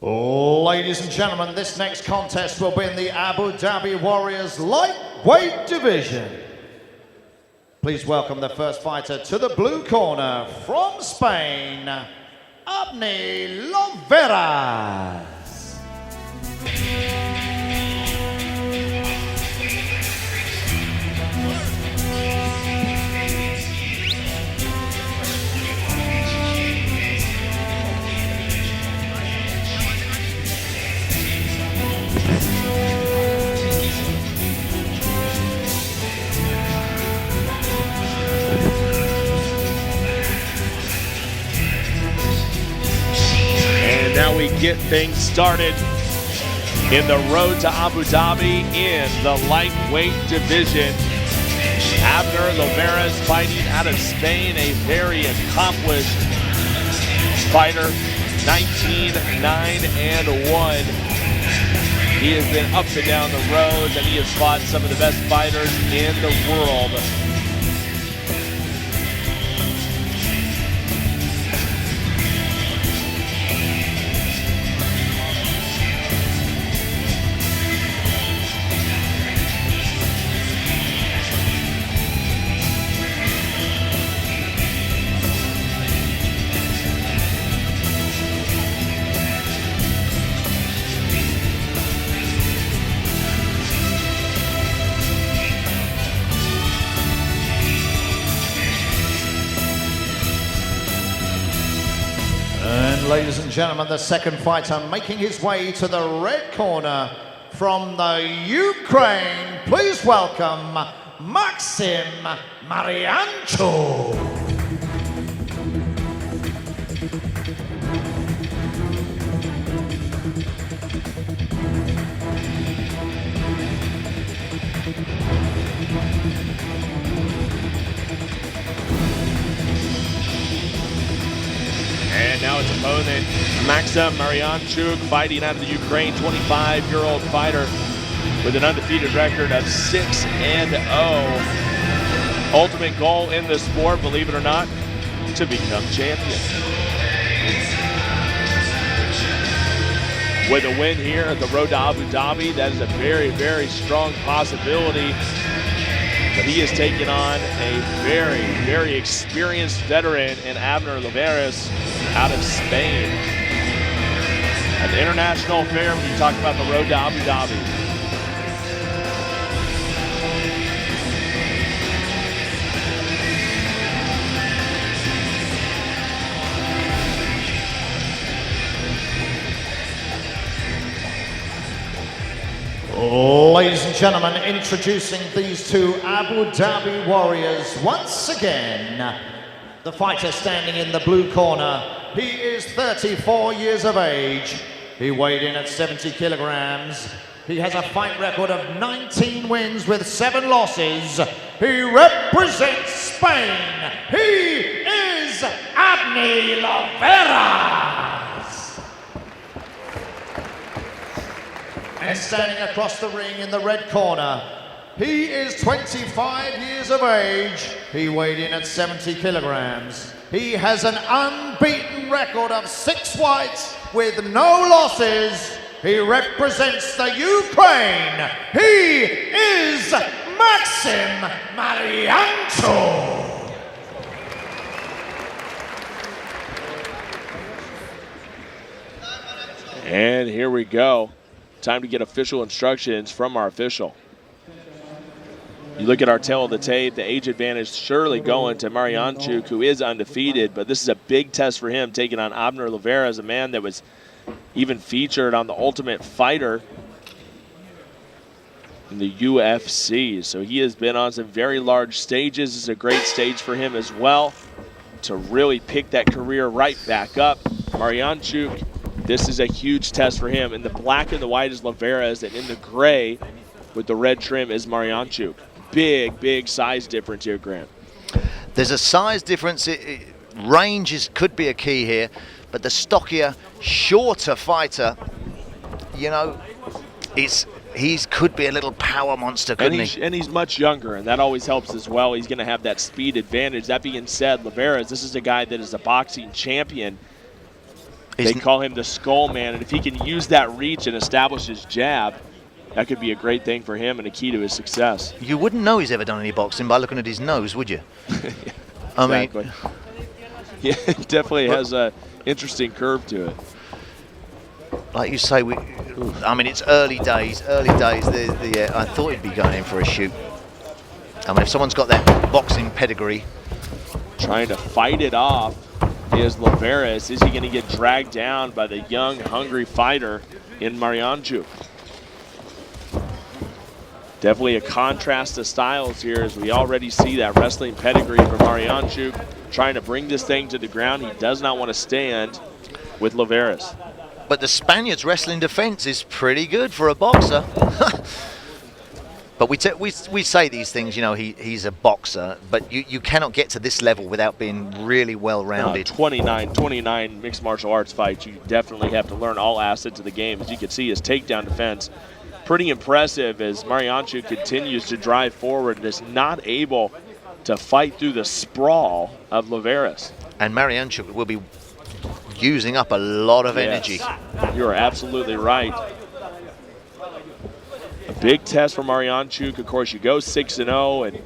Ladies and gentlemen, this next contest will be in the Abu Dhabi Warriors lightweight division. Please welcome the first fighter to the blue corner from Spain, Abner Lloveras. Now we get things started in the road to Abu Dhabi in the lightweight division. Abner Lloveras fighting out of Spain, a very accomplished fighter, 19-9-1. He has been up and down the roads, and he has fought some of the best fighters in the world. And ladies and gentlemen, the second fighter making his way to the red corner from the Ukraine, please welcome Maxim Maryanchuk. And now his opponent, Maxim Maryanchuk, fighting out of the Ukraine, 25-year-old fighter with an undefeated record of 6-0. Ultimate goal in the sport, believe it or not, to become champion. With a win here at the road to Abu Dhabi, that is a very, very strong possibility. But he is taking on a very, very experienced veteran in Abner Lloveras out of Spain. An international affair when you talk about the road to Abu Dhabi. Ladies and gentlemen, introducing these two Abu Dhabi Warriors once again. The fighter standing in the blue corner, he is 34 years of age. He weighed in at 70 kilograms. He has a fight record of 19 wins with 7 losses. He represents Spain. He is Abner Lloveras. And standing across the ring in the red corner, he is 25 years of age. He weighed in at 70 kilograms. He has an unbeaten record of 6 fights with no losses. He represents the Ukraine. He is Maxim Maryanchuk. And here we go. Time to get official instructions from our official. You look at our tail of the tape, the age advantage surely going to Maryanchuk, who is undefeated, but this is a big test for him, taking on Abner Lloveras, a man that was even featured on The Ultimate Fighter in the UFC. So he has been on some very large stages. This is a great stage for him as well to really pick that career right back up. Maryanchuk, this is a huge test for him. In the black and the white is Lloveras, and in the gray with the red trim is Maryanchuk. Big, big size difference here, Grant. There's a size difference. Range could be a key here, but the stockier, shorter fighter, you know, he could be a little power monster, couldn't he? And he's much younger, and that always helps as well. He's going to have that speed advantage. That being said, Lloveras, this is a guy that is a boxing champion. They call him the Skull Man, and if he can use that reach and establish his jab, that could be a great thing for him and a key to his success. You wouldn't know he's ever done any boxing by looking at his nose, would you? I mean, yeah, it definitely has a interesting curve to it. Like you say, I mean, it's early days. I thought he'd be going in for a shoot. I mean, if someone's got that boxing pedigree. Trying to fight it off is Lloveras. Is he going to get dragged down by the young, hungry fighter in Maryanchuk? Definitely a contrast to styles here, as we already see that wrestling pedigree from Maryanchuk trying to bring this thing to the ground. He does not want to stand with Lloveras. But the Spaniard's wrestling defense is pretty good for a boxer. But we say these things, you know, he's a boxer, but you cannot get to this level without being really well-rounded. 29 mixed martial arts fights. You definitely have to learn all assets of the game. As you can see, his takedown defense, pretty impressive as Maryanchuk continues to drive forward and is not able to fight through the sprawl of Lloveras. And Maryanchuk will be using up a lot of energy. You're absolutely right. A big test for Maryanchuk. Of course, you go 6-0, and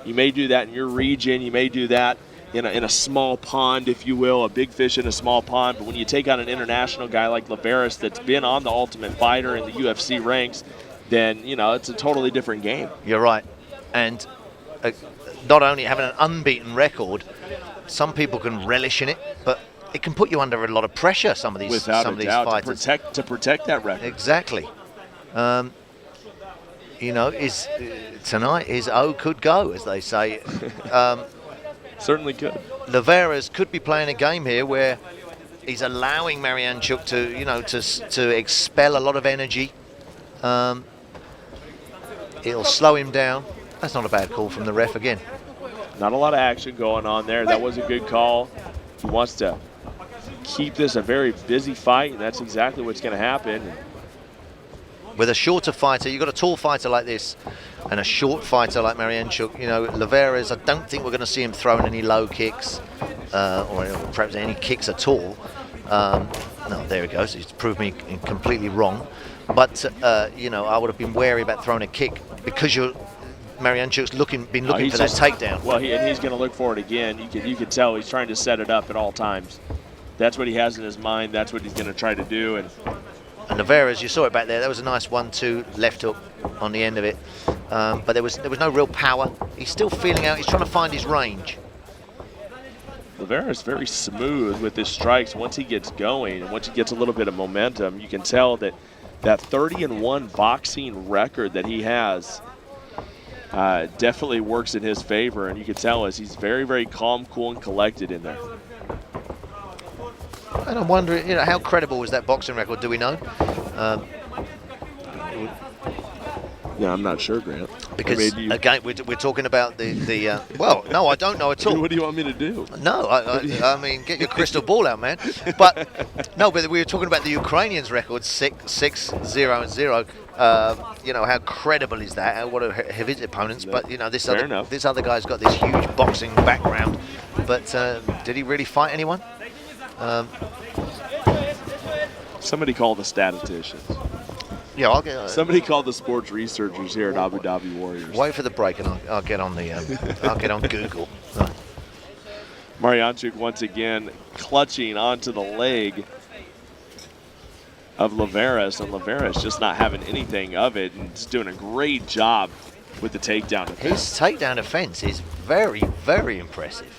you may do that in your region. You may do that in a small pond, if you will, a big fish in a small pond. But when you take on an international guy like Lloveras that's been on the Ultimate Fighter in the UFC ranks, then, you know, it's a totally different game. You're right. And not only having an unbeaten record, some people can relish in it, but it can put you under a lot of pressure, some of these fighters. To protect that record. Exactly. You know, tonight his O could go, as they say. Certainly could. Lloveras could be playing a game here where he's allowing Maryanchuk to, you know, to expel a lot of energy. It'll slow him down. That's not a bad call from the ref again. Not a lot of action going on there. That was a good call. He wants to keep this a very busy fight, and that's exactly what's going to happen. With a shorter fighter, you've got a tall fighter like this and a short fighter like Maryanchuk. You know, Lloveras, I don't think we're going to see him throwing any low kicks or perhaps any kicks at all. No, there he goes. He's proved me completely wrong. But, you know, I would have been wary about throwing a kick because Maryanchuk's been looking for that takedown. Well, he's going to look for it again. You can tell he's trying to set it up at all times. That's what he has in his mind. That's what he's going to try to do. And Lloveras, you saw it back there. That was a nice 1-2 left hook on the end of it. But there was no real power. He's still feeling out. He's trying to find his range. Lloveras is very smooth with his strikes once he gets going, and once he gets a little bit of momentum. You can tell that 30-1 boxing record that he has definitely works in his favor, and you can tell as he's very, very calm, cool, and collected in there. And I'm wondering, you know, how credible was that boxing record? Do we know? Yeah, I'm not sure, Grant. Because again, we're talking about the well, no, I don't know at all. What do you want me to do? No, I mean, get your crystal ball out, man. But no, but we were talking about the Ukrainians' record, 6-0-0. You know, how credible is that? What are his opponents? But you know, this other guy's got this huge boxing background. But did he really fight anyone? Somebody call the statisticians. Yeah, I'll get. Somebody call the sports researchers here at Abu Dhabi Warriors. Wait for the break, and I'll get on the. I'll get on Google. Maryanchuk once again clutching onto the leg of Lloveras, and Lloveras just not having anything of it, and just doing a great job with the takedown defense. His takedown defense is very, very impressive.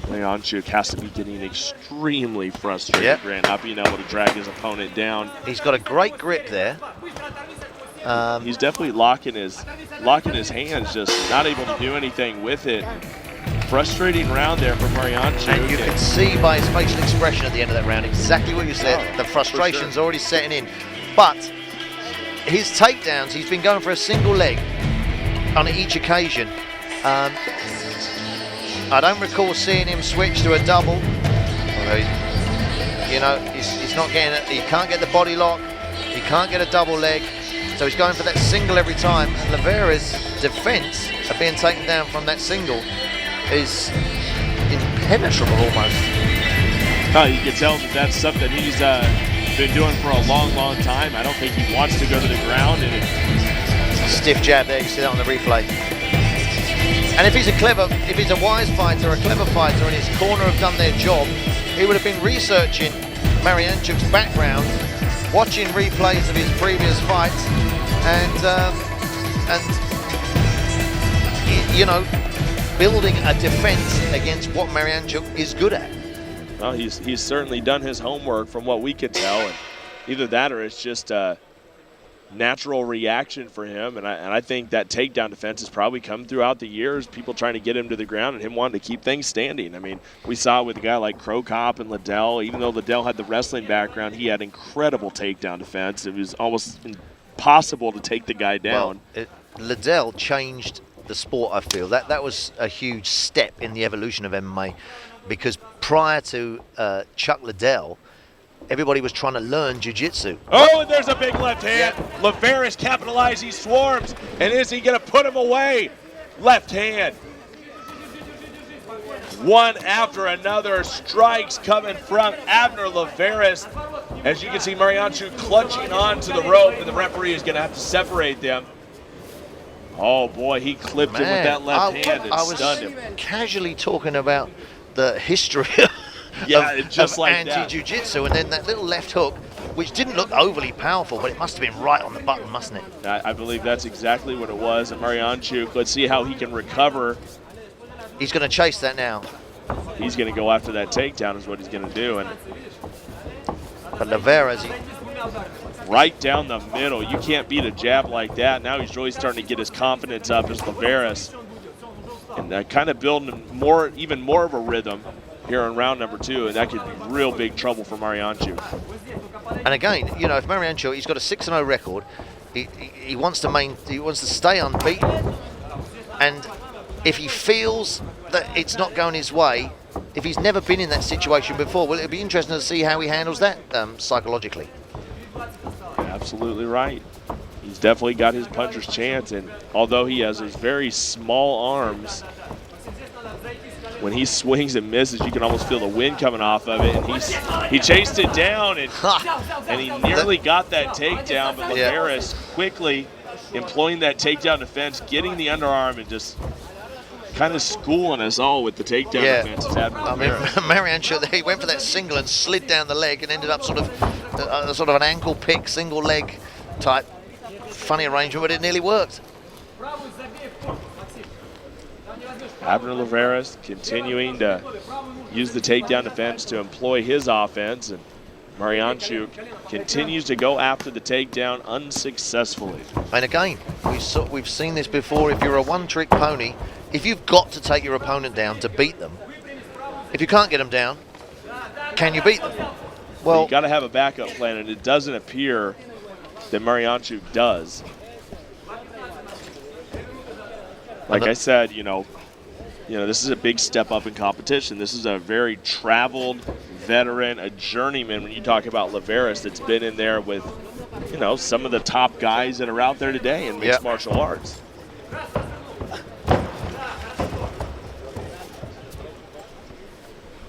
Maryanchuk has to be getting extremely frustrated, Grant, not being able to drag his opponent down. He's got a great grip there. He's definitely locking his hands, just not able to do anything with it. Frustrating round there for Maryanchuk. And you can see by his facial expression at the end of that round exactly what you said. The frustration's already setting in. But his takedowns, he's been going for a single leg on each occasion. I don't recall seeing him switch to a double. You know, he's not getting it. He can't get the body lock. He can't get a double leg. So he's going for that single every time. And Lloveras' defense of being taken down from that single is impenetrable almost. You can tell that that's something he's been doing for a long, long time. I don't think he wants to go to the ground. And stiff jab there, you see that on the replay. And if he's a wise fighter, a clever fighter, and his corner have done their job, he would have been researching Maryanchuk's background, watching replays of his previous fights, and you know, building a defense against what Maryanchuk is good at. Well, he's certainly done his homework from what we can tell, and either that or it's just a natural reaction for him. And I think that takedown defense has probably come throughout the years, people trying to get him to the ground and him wanting to keep things standing. I mean, we saw it with a guy like Krokop and Liddell. Even though Liddell had the wrestling background, he had incredible takedown defense. It was almost impossible to take the guy down. Well, Liddell changed the sport, I feel. That was a huge step in the evolution of MMA, because prior to Chuck Liddell, everybody was trying to learn jiu-jitsu. Oh, and there's a big left hand. Yeah. Lloveras capitalized, he swarms, and is he gonna put him away? Left hand. One after another, strikes coming from Abner Lloveras. As you can see, Maryanchuk clutching onto the rope, and the referee is gonna have to separate them. Oh boy, he clipped him with that left hand and stunned him. I was casually talking about the history of like anti-jiu-jitsu, and then that little left hook, which didn't look overly powerful, but it must have been right on the button, mustn't it? I believe that's exactly what it was. And Maryanchuk, let's see how he can recover. He's going to chase that now. He's going to go after that takedown is what he's going to do. But Lloveras, right down the middle. You can't beat a jab like that. Now he's really starting to get his confidence up as Lloveras, and kind of building even more of a rhythm here in round number 2, and that could be real big trouble for Maryanchuk. And again, you know, if Maryanchuk, he's got a 6-0 record, he wants to stay unbeaten, and if he feels that it's not going his way, if he's never been in that situation before, well, it'll be interesting to see how he handles that psychologically. Absolutely right. He's definitely got his puncher's chance, and although he has his very small arms, when he swings and misses, you can almost feel the wind coming off of it. And he chased it down, and he nearly got that takedown, but Lloveras quickly employing that takedown defense, getting the underarm, and just kind of schooling us all with the takedown defense. I mean, Maryanchuk, he went for that single and slid down the leg and ended up sort of an ankle pick, single leg type funny arrangement, but it nearly worked. Abner Lloveras continuing to use the takedown defense to employ his offense, and Maryanchuk continues to go after the takedown unsuccessfully. And again, we've seen this before. If you're a one-trick pony, if you've got to take your opponent down to beat them, if you can't get them down, can you beat them? Well, you got to have a backup plan, and it doesn't appear that Maryanchuk does. Like I said, you know, this is a big step up in competition. This is a very traveled veteran, a journeyman when you talk about Lloveras that's been in there with, you know, some of the top guys that are out there today in mixed martial arts.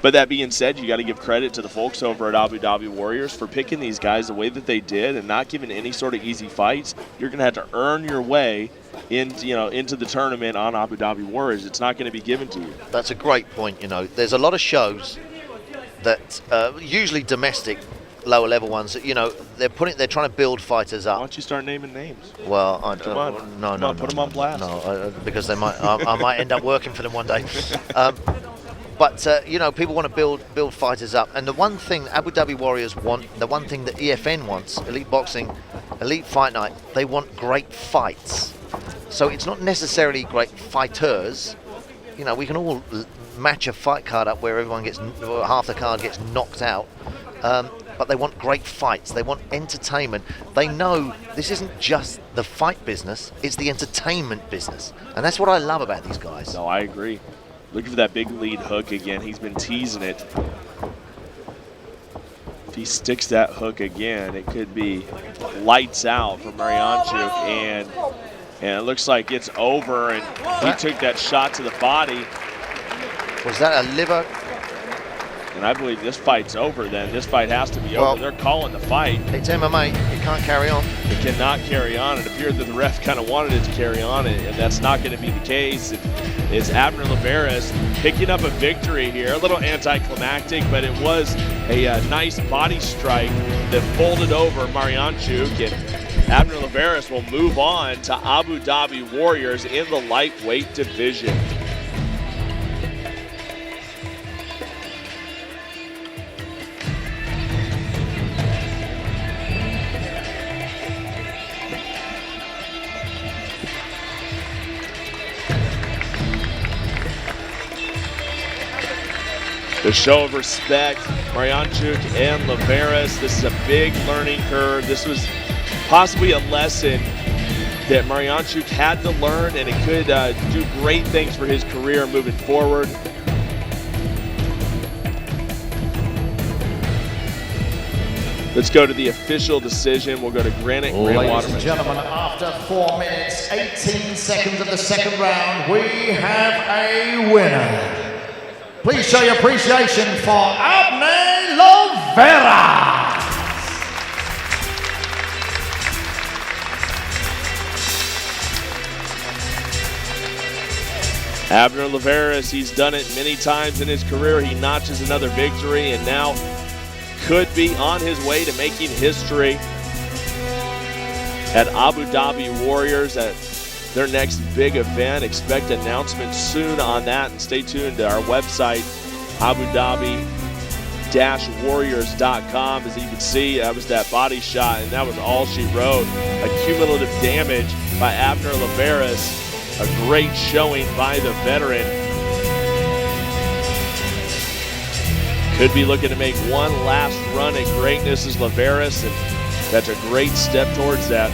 But that being said, you got to give credit to the folks over at Abu Dhabi Warriors for picking these guys the way that they did and not giving any sort of easy fights. You're going to have to earn your way into the tournament on Abu Dhabi Warriors. It's not going to be given to you. That's a great point. You know, there's a lot of shows that usually domestic, lower level ones that, you know, they're trying to build fighters up. Why don't you start naming names? Well, no, put them on blast. No, because they might. I might end up working for them one day. But you know, people want to build fighters up, and the one thing Abu Dhabi Warriors want, the one thing that EFN wants, Elite Boxing, Elite Fight Night, they want great fights. So it's not necessarily great fighters. You know, we can all match a fight card up where everyone gets, half the card gets knocked out. But they want great fights. They want entertainment. They know this isn't just the fight business, it's the entertainment business. And that's what I love about these guys. No, I agree. Looking for that big lead hook again. He's been teasing it. If he sticks that hook again, it could be lights out for Maryanchuk, and it looks like it's over, and he took that shot to the body. Was that a liver? And And I believe this fight's over then. This fight has to be Well, over. They're calling the fight. It's MMA. It can't carry on. It cannot carry on. It appeared that the ref kind of wanted it to carry on, and that's not going to be the case. It's Abner Lloveras picking up a victory here. A little anticlimactic, but it was a nice body strike that folded over Maryanchuk, and Abner Lloveras will move on to Abu Dhabi Warriors in the lightweight division. The show of respect, Maryanchuk and Lloveras. This is a big learning curve. This was possibly a lesson that Maryanchuk had to learn, and it could do great things for his career moving forward. Let's go to the official decision. We'll go to Granite Graham Ladies Waterman. and gentlemen, after 4 minutes, 18 seconds of the second round, we have a winner. Please show your appreciation for Abner Lloveras. Abner Lloveras, he's done it many times in his career. He notches another victory and now could be on his way to making history at Abu Dhabi Warriors at their next big event. Expect announcements soon on that, and stay tuned to our website, abu-dhabi-warriors.com. As you can see, that was that body shot, and that was all she wrote. A cumulative damage by Abner Lloveras. A great showing by the veteran. Could be looking to make one last run at greatness as Lloveras, and that's a great step towards that.